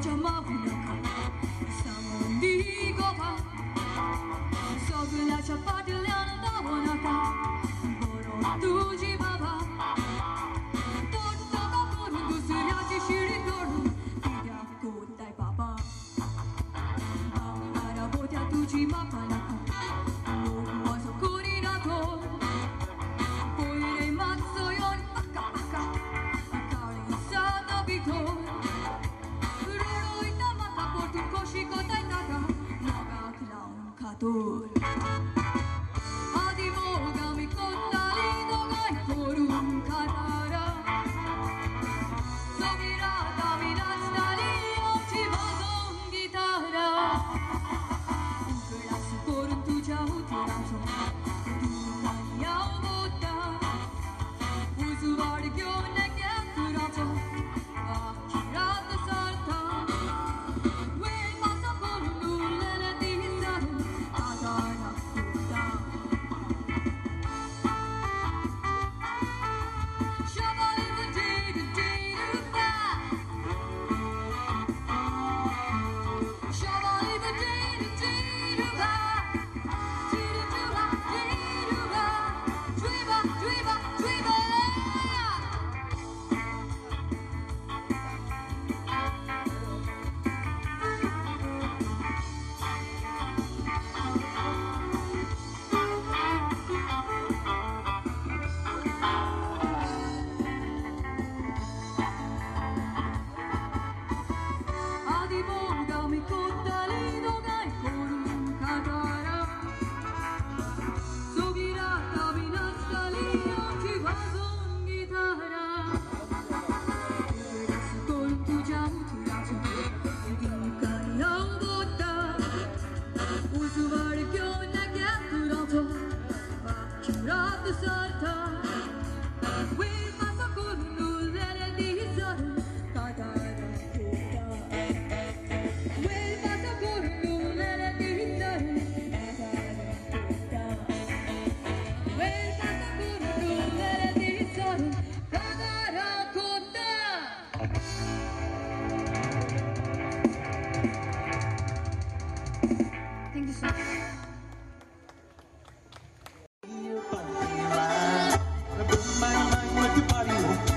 젖어 마구나가 Someone digo va Sogla chapadilana da wanaka Boro tuji baba Torta da toru gusuraji shiri toru Tira kotai baba Bangara boja tuji mapanaka Waso kurinato Poire matzo yon paka paka Akari sada bito Adivogami contalido gai corum catara Sogirata minastali ci vazon gitara Uclas corum tu jau tiraso Dumani au botta Usuvari gyone gyaturato Akirata sarta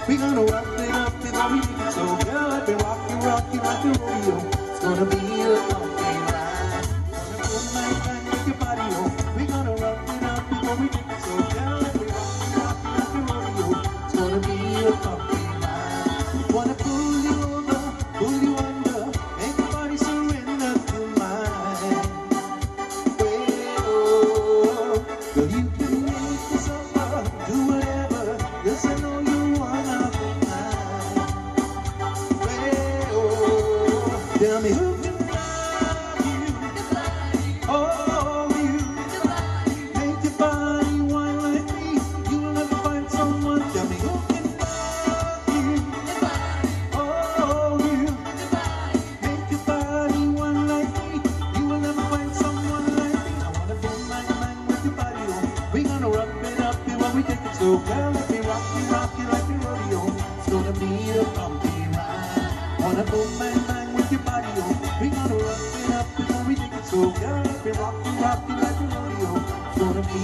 We're gonna rock it up and all we need. So girl, let me rock you like a rodeo. It's gonna be a funky ride. Gonna put my back with your body on. We're gonna rock it up and all we need. So girl, let me rock you like a rodeo. It's gonna be a funky ride. Wanna pull you over, pull you under, make your body surrender to mine. Well, girl, you can make this over, do whatever. Yes, I know you. Tell me who can fly you, oh you, make your body wine like me, you'll never find someone. Tell me who can fly you, oh you, make your body wine like me, you will never find someone like me. I wanna be man with your body on, we gonna rock it up and when we take it so girl, let me rock you like a rodeo. It's gonna be a bumpy ride. Wanna boom man with your body on. We gonna rock it up before we take it so girl, let me rock you like a rodeo. It's gonna be